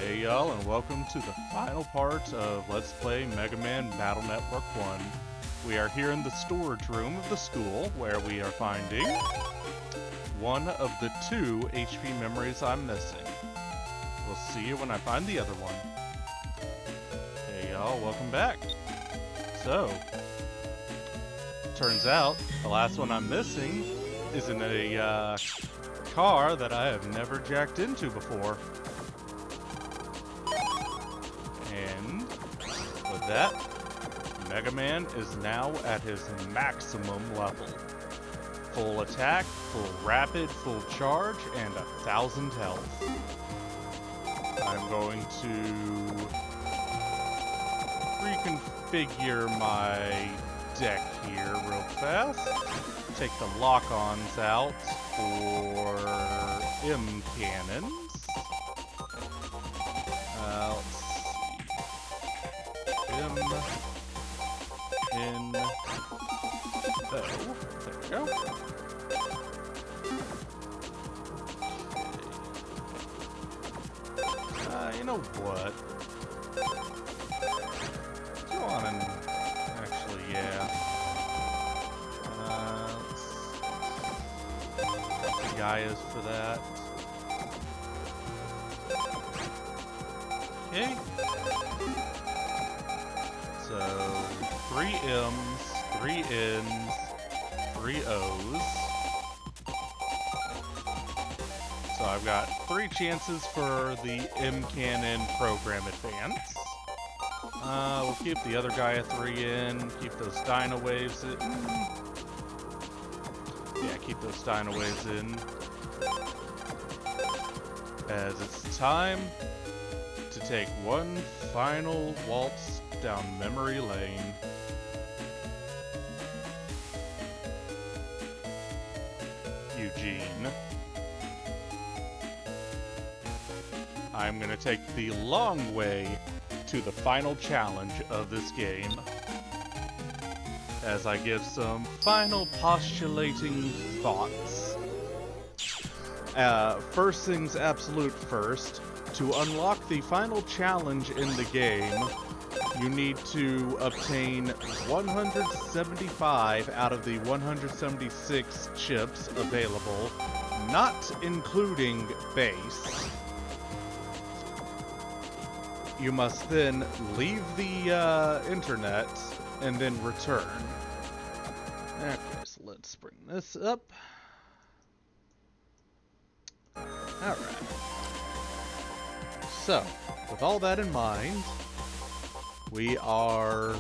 Hey y'all, and welcome to the final part of Let's Play Mega Man Battle Network 1. We are here in the storage room of the school, where we are finding one of the 2 HP memories I'm missing. We'll see you when I find the other one. Hey y'all, welcome back. So, turns out, the last one I'm missing is in a car that I have never jacked into before. And with that, Mega Man is now at his maximum level. Full attack, full rapid, full charge, and 1,000 health. I'm going to reconfigure my deck here real fast. Take the lock-ons out for M cannons. Let's see. M, N, O. There we go. Okay. You know what? Go on and actually, yeah. The guy is for that. Okay. So 3 M's, 3 N's, 3 O's. So I've got 3 chances for the M Cannon program advance. We'll keep the other guy a 3 in, keep those Dino Waves in. Yeah, keep those Dino Waves in. As it's time to take one final waltz down memory lane. Eugene. I'm gonna take the long way to the final challenge of this game, as I give some final postulating thoughts. First things absolute first, to unlock the final challenge in the game, you need to obtain 175 out of the 176 chips available, not including base. You must then leave the internet and then return. Okay, so let's bring this up. Alright. So, with all that in mind, we are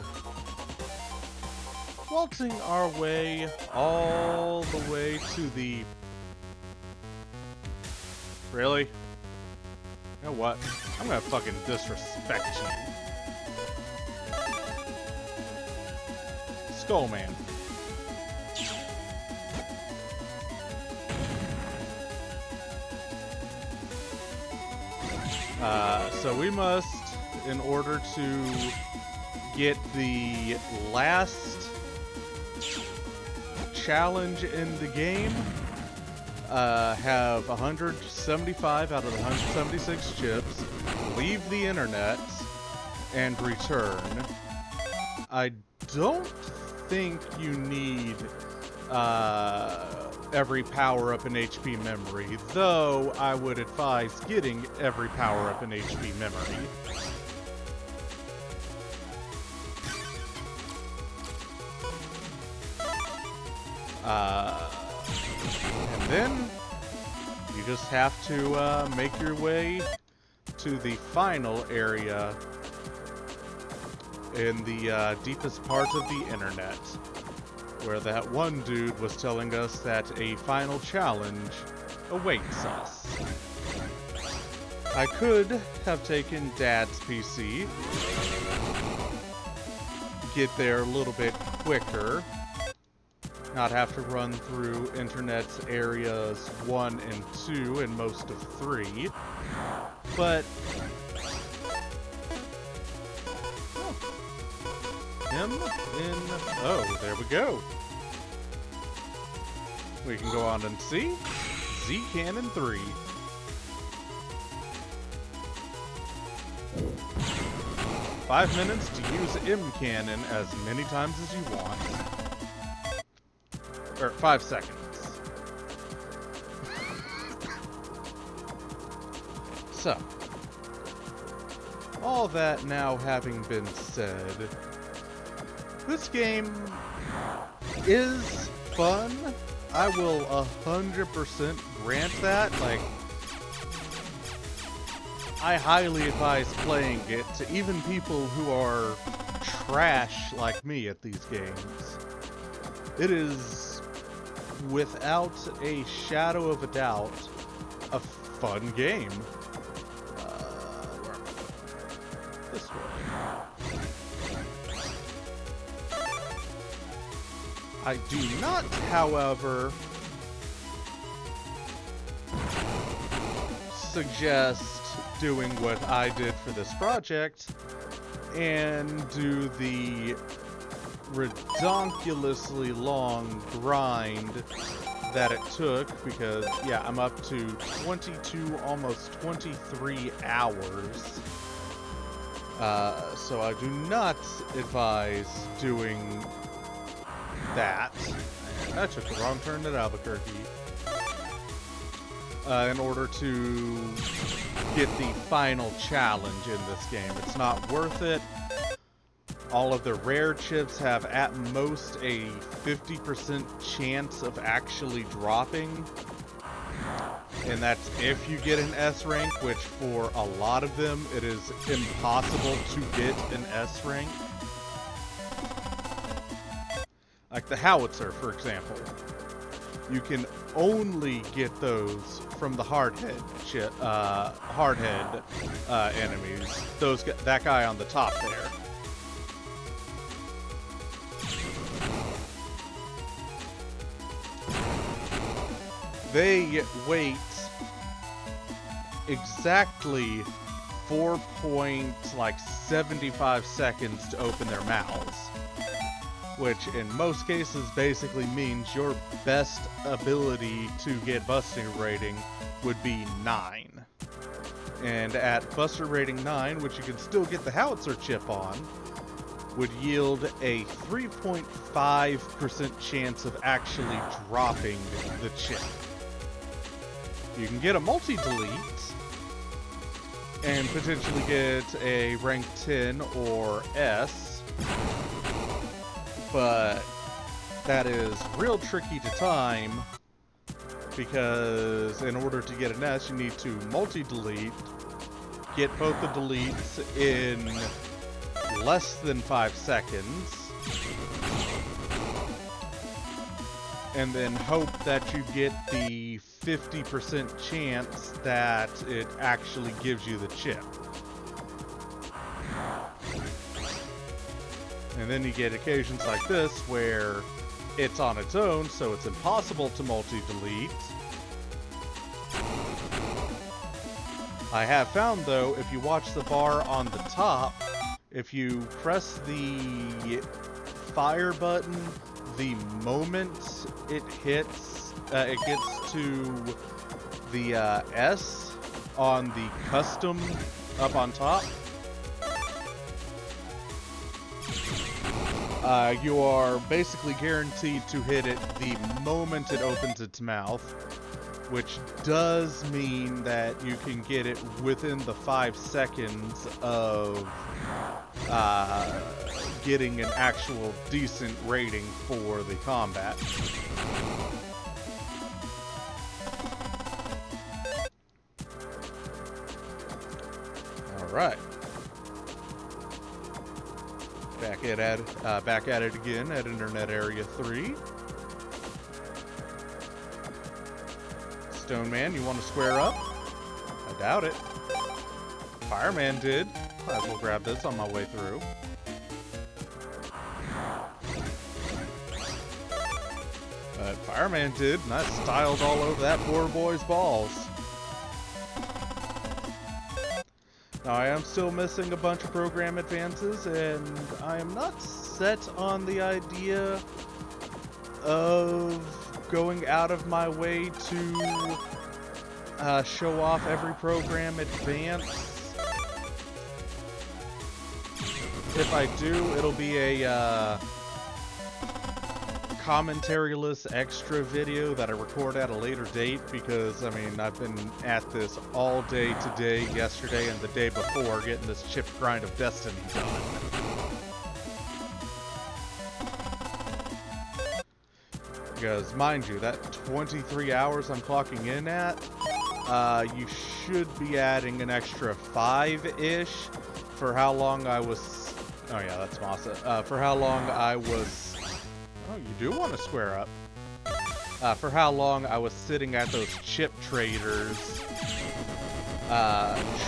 waltzing our way all the way to the... Really? You know what? I'm gonna fucking disrespect you. SkullMan. So we must, in order to get the last challenge in the game, have 175 out of the 176 chips, leave the internet, and return. I don't think you need every power-up in HP memory, though I would advise getting every power-up in HP memory. And then you just have to make your way to the final area in the deepest part of the internet, where that one dude was telling us that a final challenge awaits us. I could have taken Dad's PC, get there a little bit quicker, not have to run through internet's areas 1 and 2 and most of 3, but oh, there we go. We can go on and see Z Cannon 3. 5 minutes to use M cannon as many times as you want. Or 5 seconds. So, all that now having been said, this game is fun. I will 100% grant that. Like, I highly advise playing it to even people who are trash like me at these games. It is, without a shadow of a doubt, a fun game. Where am I going? This way. I do not, however, suggest doing what I did for this project and do the redonkulously long grind that it took, because yeah, I'm up to 22, almost 23 hours. So I do not advise doing that. I took the wrong turn at Albuquerque. In order to get the final challenge in this game. It's not worth it. All of the rare chips have at most a 50% chance of actually dropping. And that's if you get an S rank, which for a lot of them it is impossible to get an S rank. Like the howitzer, for example. You can only get those from the hardhead enemies. That guy on the top there. They wait exactly 4.75 seconds to open their mouths, which in most cases basically means your best ability to get Buster rating would be 9. And at Buster rating 9, which you can still get the howitzer chip on, would yield a 3.5% chance of actually dropping the chip. You can get a multi-delete and potentially get a rank 10 or S, but that is real tricky to time, because in order to get an S, you need to multi-delete, get both the deletes in less than 5 seconds, and then hope that you get the 50% chance that it actually gives you the chip. And then you get occasions like this where it's on its own, so it's impossible to multi-delete. I have found, though, if you watch the bar on the top, if you press the fire button the moment it hits, it gets to the S on the custom up on top, you are basically guaranteed to hit it the moment it opens its mouth, which does mean that you can get it within the 5 seconds of getting an actual decent rating for the combat. Alright. Back at it again at Internet Area 3. Stone Man, you want to square up? I doubt it. Fireman did. Might as well grab this on my way through. But Fireman did, and I styled all over that poor boy's balls. Now, I am still missing a bunch of program advances, and I am not set on the idea of going out of my way to show off every program advance. if I do, it'll be a commentary-less extra video that I record at a later date because, I mean, I've been at this all day today, yesterday, and the day before getting this chip grind of destiny done. Because, mind you, that 23 hours I'm clocking in at, you should be adding an extra 5-ish for how long I was... Oh yeah, that's Masa. For how long I was... Oh, you do want to square up. For how long I was sitting at those chip traders,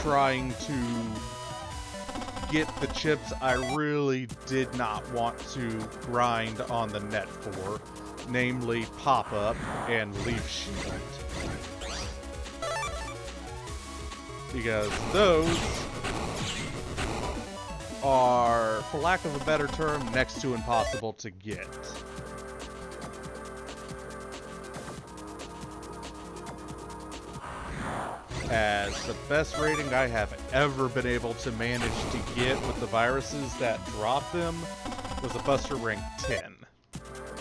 trying to get the chips I really did not want to grind on the net for. Namely, Pop-Up and Leaf Shield. Because those are, for lack of a better term, next to impossible to get. As the best rating I have ever been able to manage to get with the viruses that drop them was a Buster rank 10.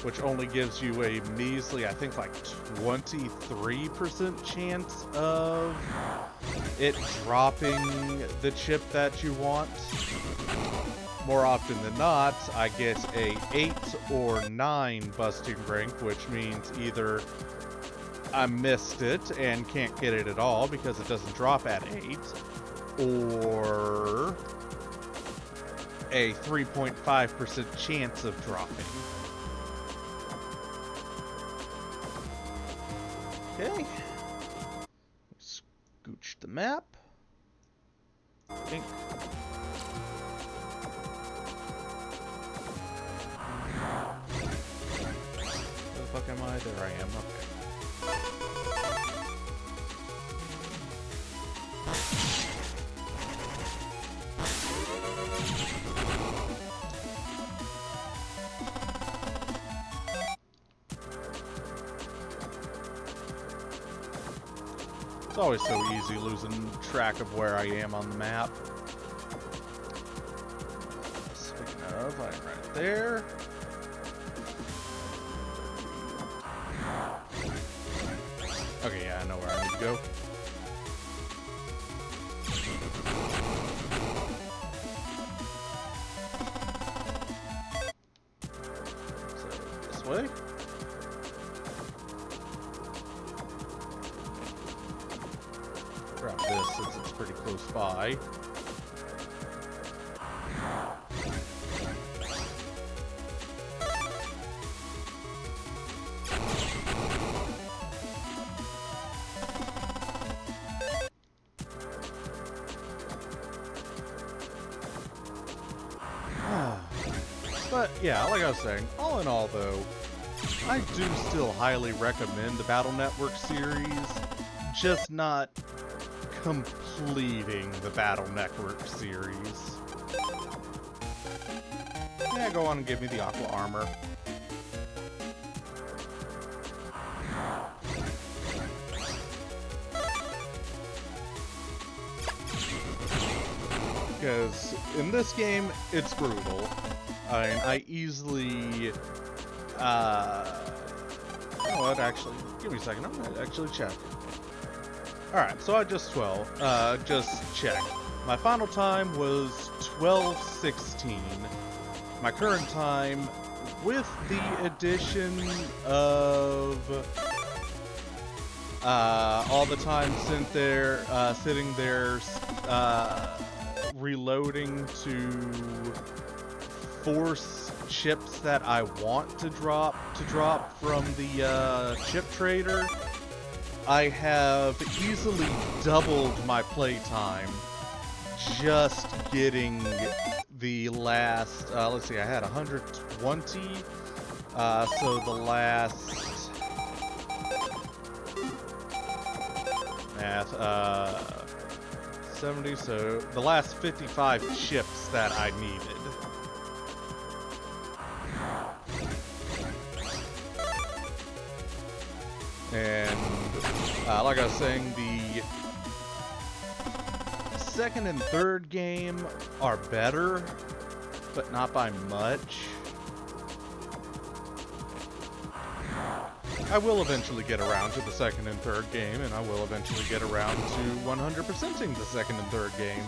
Which only gives you a measly, I think, like 23% chance of it dropping the chip that you want. More often than not, I get a 8 or 9 busting rank, which means either I missed it and can't get it at all because it doesn't drop at 8, or a 3.5% chance of dropping. Okay, scooch the map. Pink. Where the fuck am I? There I am. Okay. It's always so easy losing track of where I am on the map. Speaking of, I'm right there. Okay, yeah, I know where I need to go. So, this way. Grab this since it's pretty close by. But yeah, like I was saying, all in all though, I do still highly recommend the Battle Network series, just not completing the Battle Network series. Yeah, go on and give me the Aqua Armor. Because in this game, it's brutal. I easily, you know what, actually, give me a second, I'm gonna actually check. Alright, so I just checked. My final time was 12:16. My current time, with the addition of all the time sitting there reloading to force chips that I want to drop from the chip trader, I have easily doubled my playtime just getting the last, let's see, I had 120, so the last, math, 70, so the last 55 chips that I needed. And like I was saying, the second and third game are better, but not by much. I will eventually get around to the second and third game, and I will eventually get around to 100%ing the second and third game.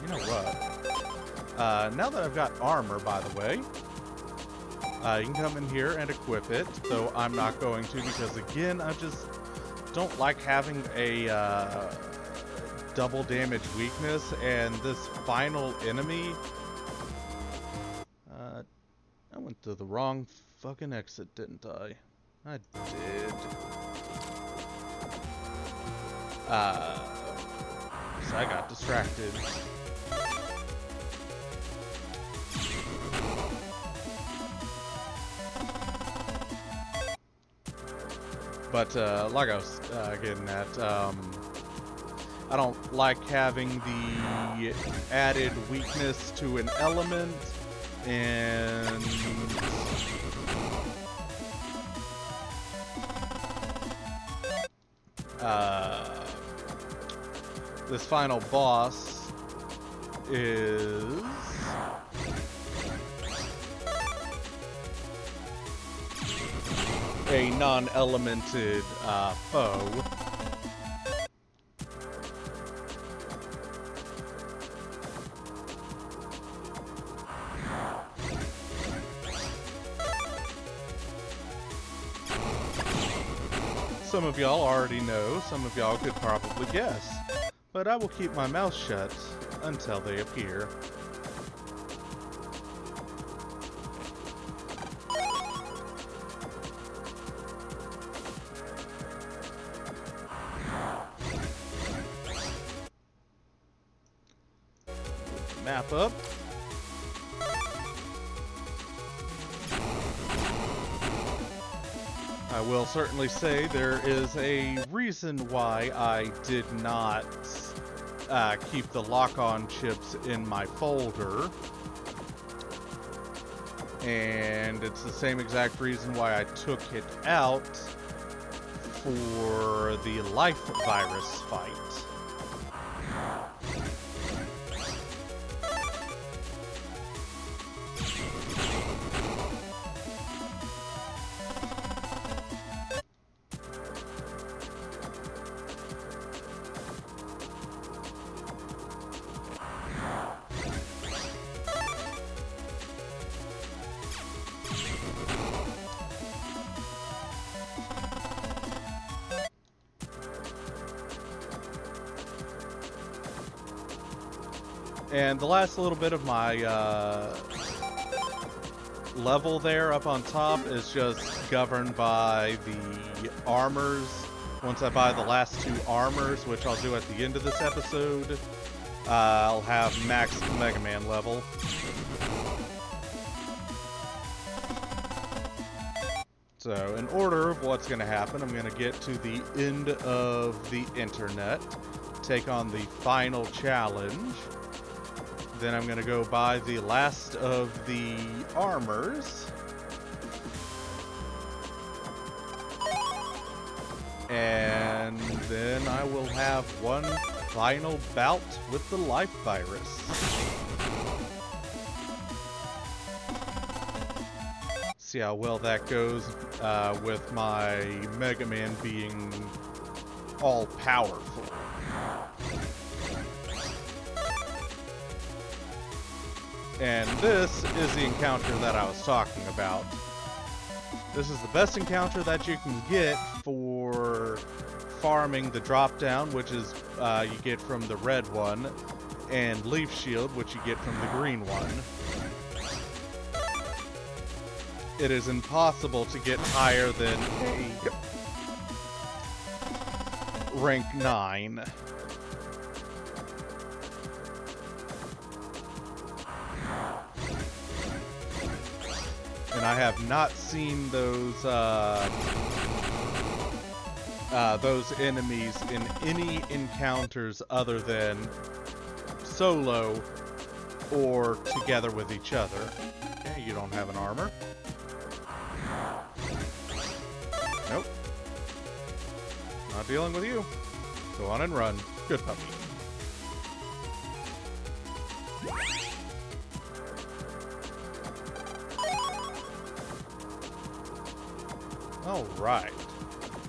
You know what? Now that I've got armor, by the way, you can come in here and equip it, though I'm not going to because, again, I just don't like having a double damage weakness, and this final enemy... I went to the wrong fucking exit, didn't I? I did. So I got distracted. But, like I was getting at, I don't like having the added weakness to an element, and this final boss is a non-elemented foe. Some of y'all already know, some of y'all could probably guess, but I will keep my mouth shut until they appear. Map up. I will certainly say there is a reason why I did not keep the lock-on chips in my folder. And it's the same exact reason why I took it out for the life virus fight. And the last little bit of my level there up on top is just governed by the armors. Once I buy the last 2 armors, which I'll do at the end of this episode, I'll have max Mega Man level. So, in order of what's going to happen, I'm going to get to the end of the internet, take on the final challenge. Then I'm going to go buy the last of the armors. And then I will have one final bout with the life virus. See how well that goes with my Mega Man being all powerful. And this is the encounter that I was talking about. This is the best encounter that you can get for farming the drop-down, which is you get from the red one, and Leaf Shield, which you get from the green one. It is impossible to get higher than a rank 9. And I have not seen those enemies in any encounters other than solo or together with each other. Okay, you don't have an armor. Nope. Not dealing with you. Go on and run. Good puppy. Alright.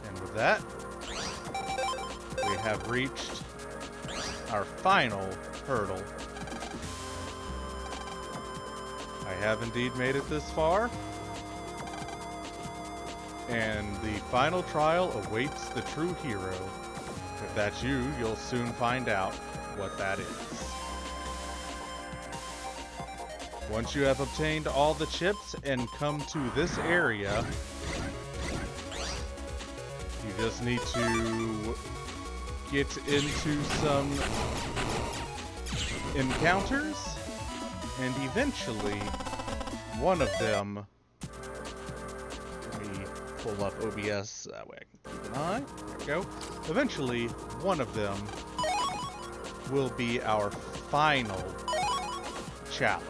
And with that, we have reached our final hurdle. I have indeed made it this far. And the final trial awaits the true hero. If that's you, you'll soon find out what that is. Once you have obtained all the chips and come to this area, you just need to get into some encounters, and eventually one of them, let me pull up OBS that way I can keep an eye. There we go. Eventually one of them will be our final challenge.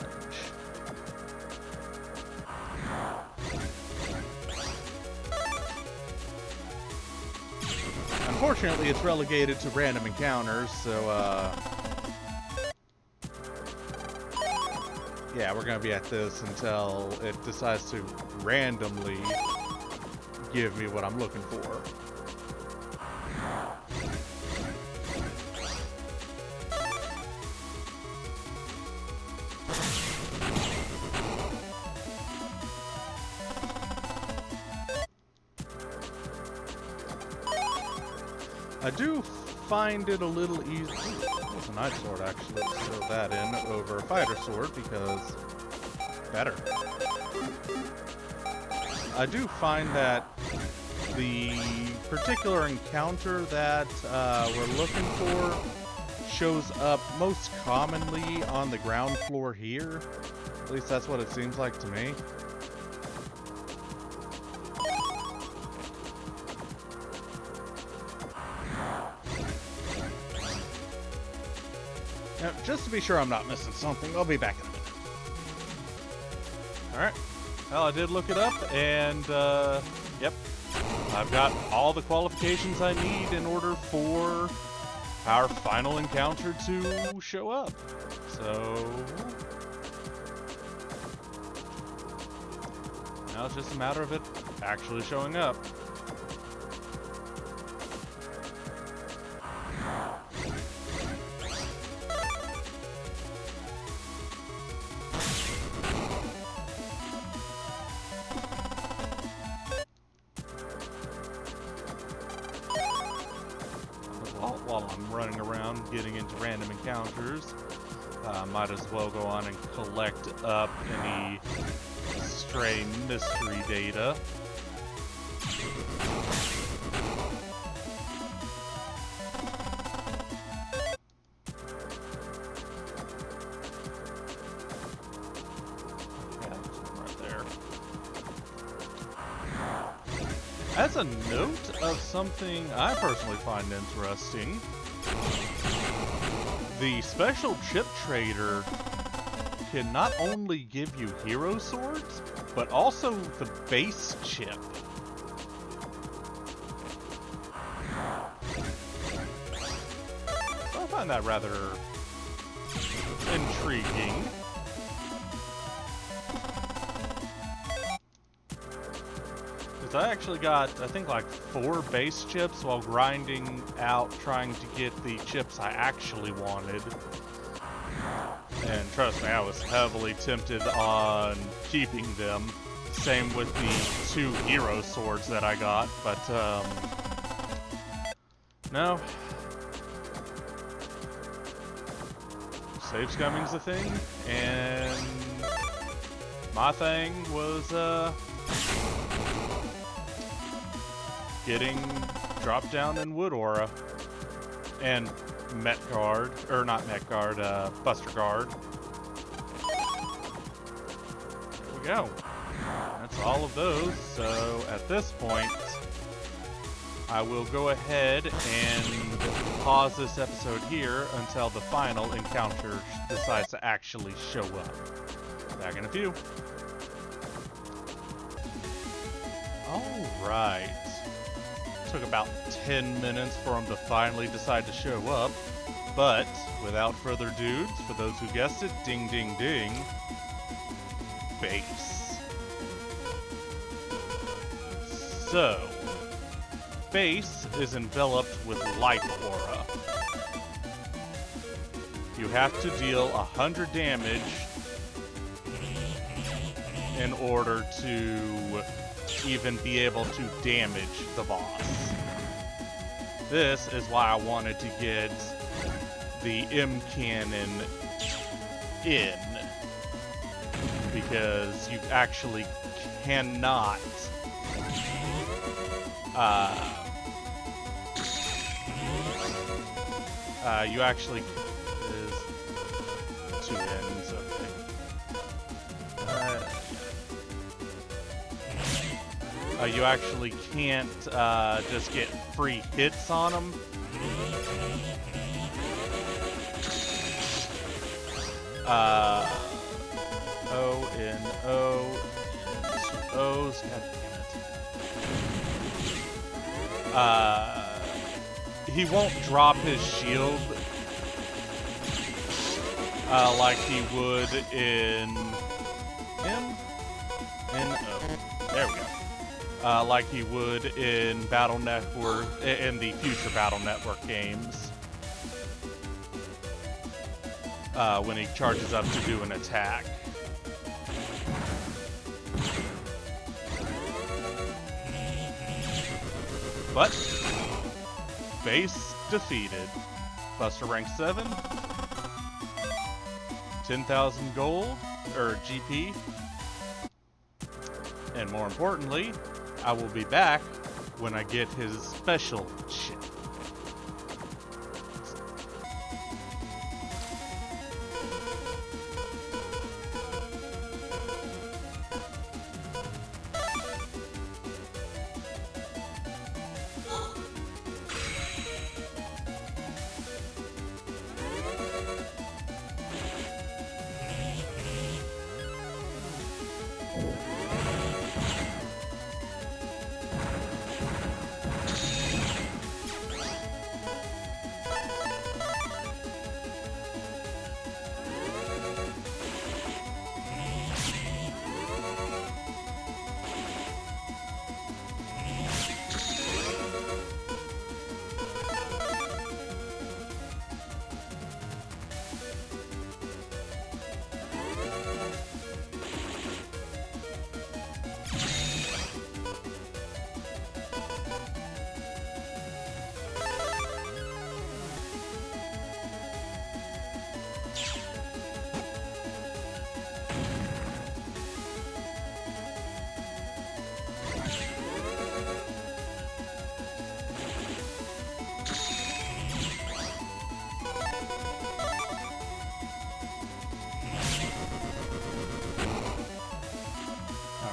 Unfortunately, it's relegated to random encounters, so, yeah, we're gonna be at this until it decides to randomly give me what I'm looking for. I do find it a little easy. That's a nice sword, actually. Let's throw that in over a fighter sword because better. I do find that the particular encounter that we're looking for shows up most commonly on the ground floor here. At least that's what it seems like to me. Now, just to be sure I'm not missing something, I'll be back in a minute. Alright. Well, I did look it up, and, yep. I've got all the qualifications I need in order for our final encounter to show up. So now it's just a matter of it actually showing up. While I'm running around getting into random encounters, might as well go on and collect up any stray mystery data. Yeah, there's one right there. As a note of something I personally find interesting, the special chip trader can not only give you hero swords, but also the base chip. So I find that rather intriguing. I actually got, I think, like 4 base chips while grinding out trying to get the chips I actually wanted. And trust me, I was heavily tempted on keeping them. Same with the 2 hero swords that I got, but, no. Save scumming's a thing, and my thing was, getting dropped down in Wood Aura and Met Guard, or not Met Guard, Buster Guard. There we go. That's all of those. So at this point, I will go ahead and pause this episode here until the final encounter decides to actually show up. Back in a few. All right. Took about 10 minutes for him to finally decide to show up, but without further ado, for those who guessed it, ding ding ding, base. So, Base is enveloped with Life Aura. You have to deal 100 damage in order to even be able to damage the boss. This is why I wanted to get the M cannon in, because you actually cannot you actually is two ends, okay. You actually can't just get free hits on them. O's, god damn it. He won't drop his shield like he would in there we go. Like he would in Battle Network, in the future Battle Network games. When he charges up to do an attack. But Base defeated. Buster rank 7. 10,000 gold, or GP. And more importantly, I will be back when I get his special shit.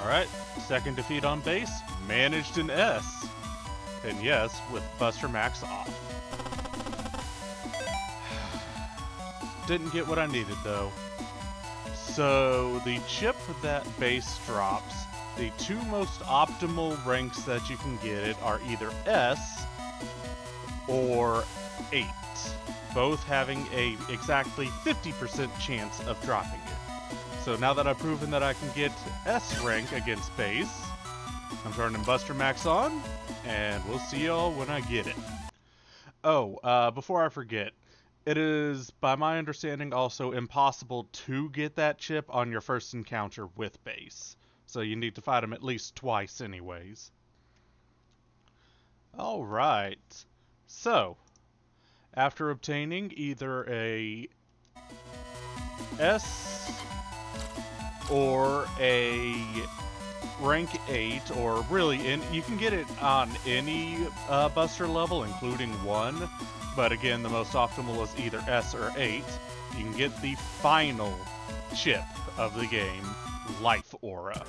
Alright, second defeat on base, managed an S. And yes, with Buster Max off. Didn't get what I needed though. So the chip that base drops, the two most optimal ranks that you can get it are either S or 8. Both having a exactly 50% chance of dropping it. So now that I've proven that I can get S rank against base, I'm turning Buster Max on, and we'll see y'all when I get it. Oh, before I forget, it is, by my understanding, also impossible to get that chip on your first encounter with base. So you need to fight him at least twice anyways. Alright, so, after obtaining either a S or a rank 8, or really, you can get it on any Buster level, including 1, but again, the most optimal is either S or 8. You can get the final chip of the game, Life Aura.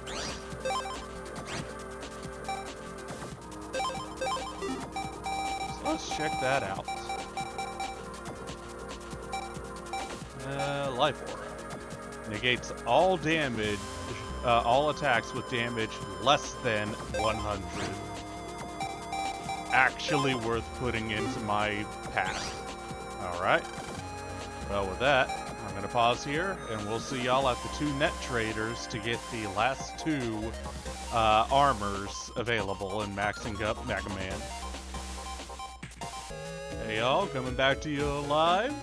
So let's check that out. Life Aura. Negates all damage, all attacks with damage less than 100. Actually worth putting into my path. Alright. Well, with that, I'm going to pause here, and we'll see y'all at the 2 net traders to get the last 2 armors available in maxing up MegaMan. Hey y'all, coming back to you live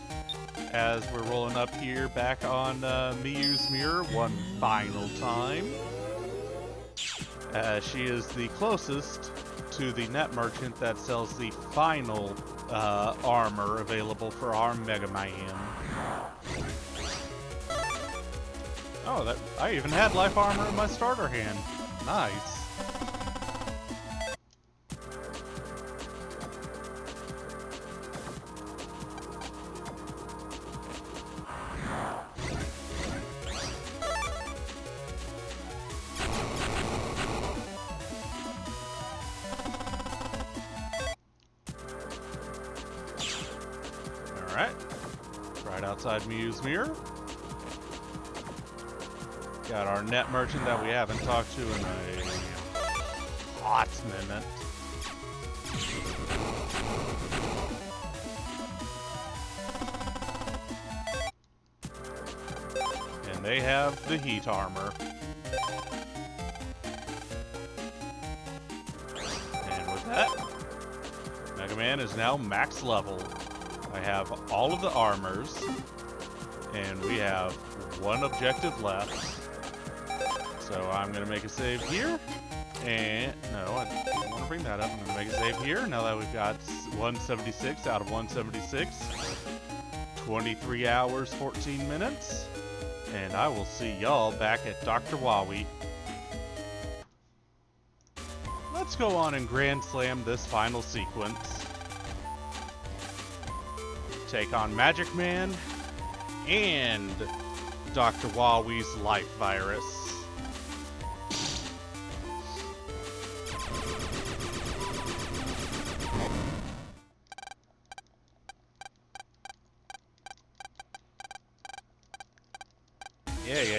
as we're rolling up here back on MeU's mirror one final time. She is the closest to the net merchant that sells the final armor available for our MegaMan. Oh, I even had life armor in my starter hand. Nice. Alright. Right outside MeU's mirror. Got our net merchant that we haven't talked to in a hot minute. And they have the heat armor. And with that, MegaMan is now max level. I have all of the armors, and we have one objective left. So I'm going to make a save here, and no, I don't want to bring that up. I'm going to make a save here now that we've got 176 out of 176, 23 hours, 14 minutes, and I will see y'all back at Dr. Wowie. Let's go on and Grand Slam this final sequence. Take on MagicMan and Dr. Wowie's life virus.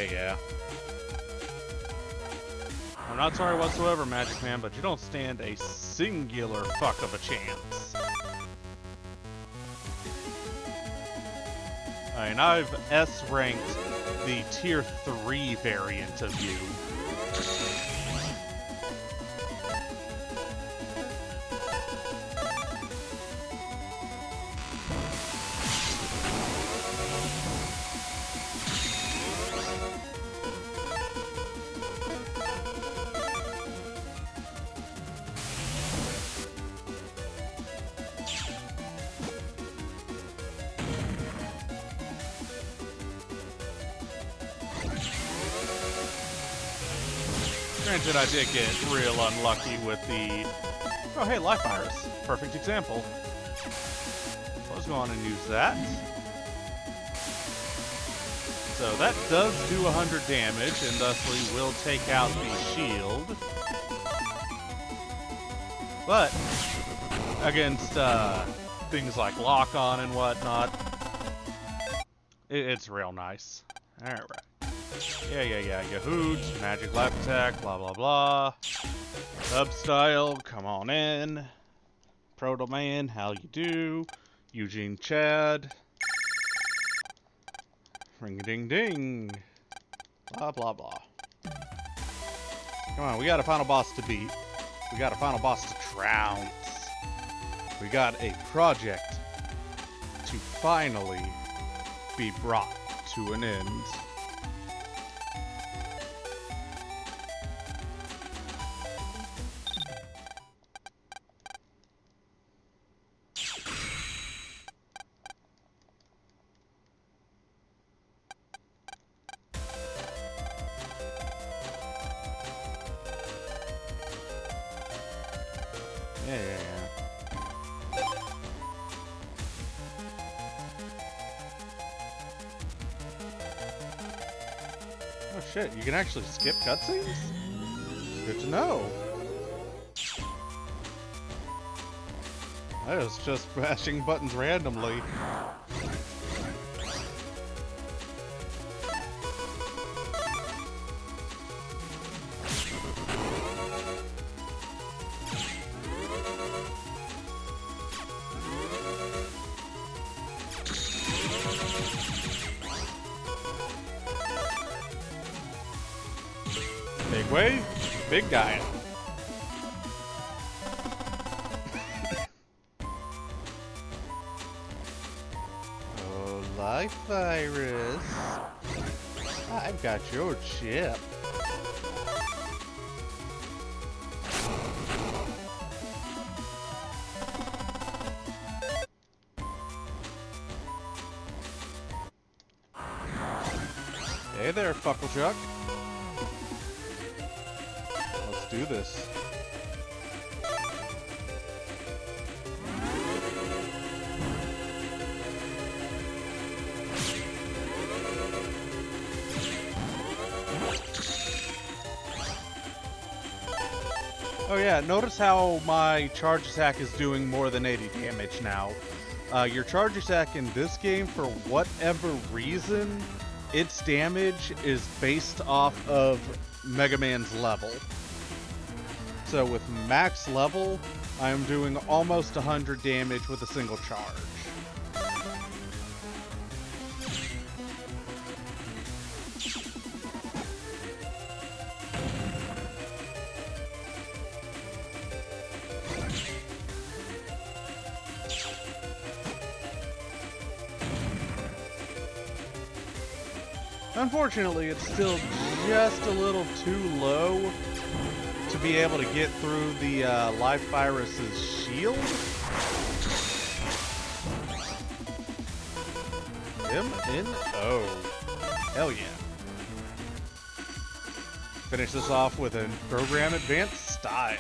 Yeah. I'm not sorry whatsoever, MagicMan, but you don't stand a singular fuck of a chance. I mean, I've S-ranked the Tier 3 variant of you. Granted, I did get real unlucky with the... Oh, hey, life virus. Perfect example. Let's go on and use that. So that does do 100 damage, and thusly will take out the shield. But, against things like lock-on and whatnot, it's real nice. Alright. Yeah, Yahoots, magic life attack, blah blah blah. Sub style, come on in. Proto-Man, how you do? Eugene Chad. Ring-a-ding-ding. Blah blah blah. Come on, we got a final boss to beat. We got a final boss to trounce. We got a project to finally be brought to an end. Yeah. Oh shit, you can actually skip cutscenes? Good to know. I was just mashing buttons randomly. Big wave. big guy. Oh, Life Virus. I've got your chip. Hey there, Fucklechuck. Let's do this. Oh yeah, notice how my charge attack is doing more than 80 damage now. Your charge attack in this game, for whatever reason, its damage is based off of Mega Man's level. So with max level, I am doing almost 100 damage with a single charge. Unfortunately, it's still just a little too low to be able to get through the Life Virus's shield. M-N-O. Hell yeah. Finish this off with a Program Advanced style.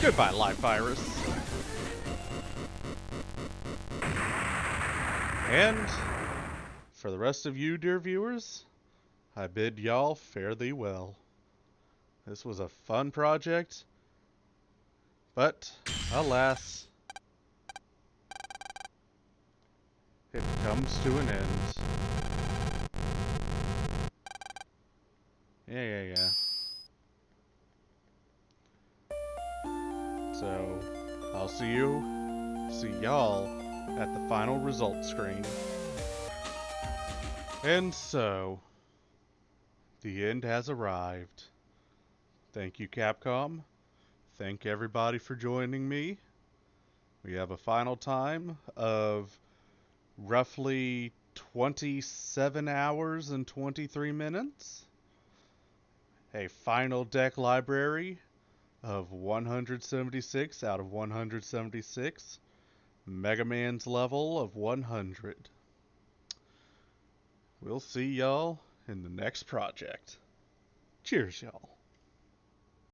Goodbye, Life Virus. And for the rest of you, dear viewers, I bid y'all fare thee well. This was a fun project, but alas, it comes to an end. Yeah. So, I'll see y'all at the final results screen. And so, the end has arrived. Thank you, Capcom. Thank everybody for joining me. We have a final time of roughly 27 hours and 23 minutes. A final deck library of 176 out of 176. Mega Man's level of 100. We'll see y'all in the next project. Cheers, y'all.